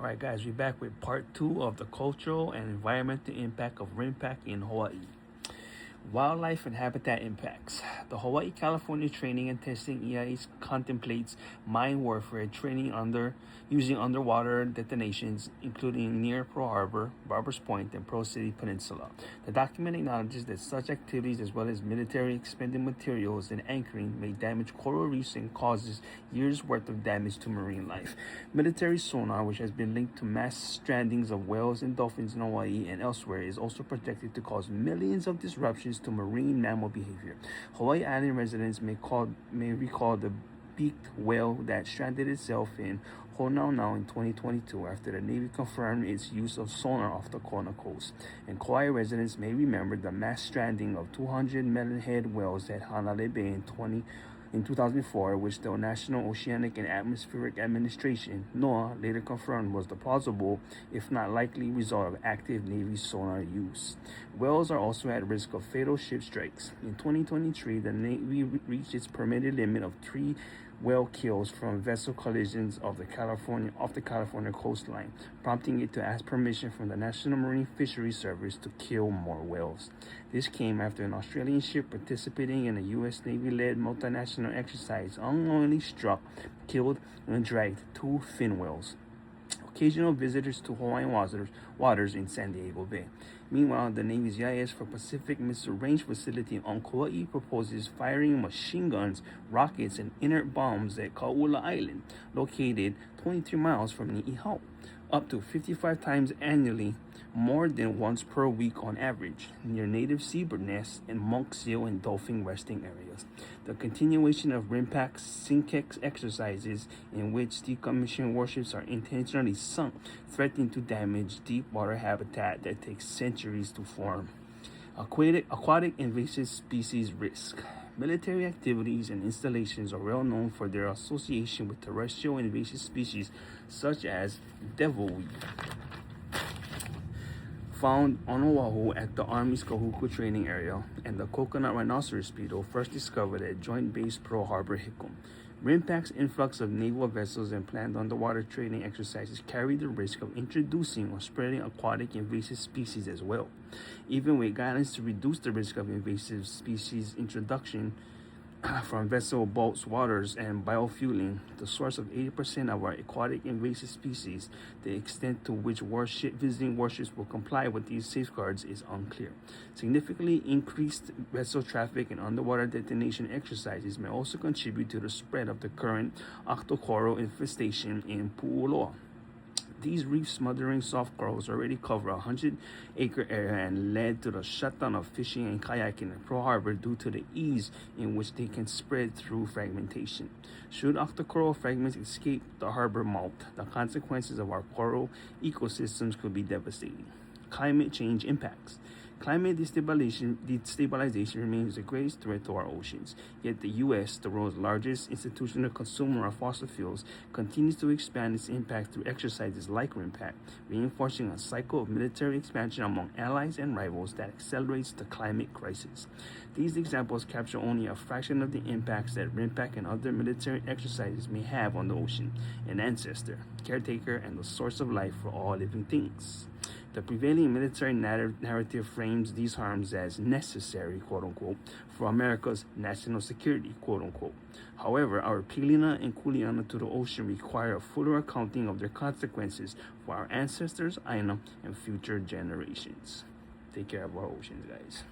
All right, guys, we're back with part 2 of the cultural and environmental impact of RIMPAC in Hawaii. Wildlife and habitat impacts. The Hawaii-California Training and Testing EIA contemplates mine warfare training using underwater detonations, including near Pearl Harbor, Barbers Point, and Pearl City Peninsula. The document acknowledges that such activities, as well as military expended materials and anchoring, may damage coral reefs and causes years' worth of damage to marine life. Military sonar, which has been linked to mass strandings of whales and dolphins in Hawaii and elsewhere, is also projected to cause millions of disruptions to marine mammal behavior. Hawaii Island residents may recall the beaked whale that stranded itself in Honaunau in 2022 after the Navy confirmed its use of sonar off the Kona coast. And Kauai residents may remember the mass stranding of 200 melonhead whales at Hanalei Bay in 2004, which the National Oceanic and Atmospheric Administration, NOAA, later confirmed was the plausible, if not likely, result of active Navy sonar use. Whales are also at risk of fatal ship strikes. In 2023, the Navy reached its permitted limit of 3 whale kills from vessel collisions off the California coastline, prompting it to ask permission from the National Marine Fisheries Service to kill more whales. This came after an Australian ship participating in a U.S. Navy-led multinational exercise unknowingly struck, killed, and dragged 2 fin whales, occasional visitors to Hawaiian waters in San Diego Bay. Meanwhile, the Navy's EIS for Pacific Missile Range Facility on Kauai proposes firing machine guns, rockets, and inert bombs at Kaula Island, located 23 miles from Ni'ihau, up to 55 times annually, more than once per week on average, near native seabird nests and monk seal and dolphin resting areas. The continuation of RIMPAC's SINKEX exercises, in which decommissioned warships are intentionally sunk, threaten to damage deep water habitat that takes centuries to form. Aquatic invasive species risk. Military activities and installations are well known for their association with terrestrial invasive species such as devilweed, found on Oahu at the Army's Kahuku training area, and the coconut rhinoceros beetle, first discovered at Joint Base Pearl Harbor, Hickam. RIMPAC's influx of naval vessels and planned underwater training exercises carry the risk of introducing or spreading aquatic invasive species as well. Even with guidance to reduce the risk of invasive species introduction from vessel boats, waters, and biofueling, the source of 80% of our aquatic invasive species, the extent to which visiting warships will comply with these safeguards is unclear. Significantly increased vessel traffic and underwater detonation exercises may also contribute to the spread of the current octocoral infestation in Pu'uloa. These reef-smothering soft corals already cover a 100-acre area and led to the shutdown of fishing and kayaking in Pearl Harbor due to the ease in which they can spread through fragmentation. Should octocoral fragments escape the harbor mouth, the consequences of our coral ecosystems could be devastating. Climate change impacts. Climate destabilization remains the greatest threat to our oceans. Yet the U.S., the world's largest institutional consumer of fossil fuels, continues to expand its impact through exercises like RIMPAC, reinforcing a cycle of military expansion among allies and rivals that accelerates the climate crisis. These examples capture only a fraction of the impacts that RIMPAC and other military exercises may have on the ocean, an ancestor, caretaker, and the source of life for all living things. The prevailing military narrative frames these harms as necessary, quote-unquote, for America's national security, quote-unquote. However, our pilina and kuleana to the ocean require a fuller accounting of their consequences for our ancestors, aina, and future generations. Take care of our oceans, guys.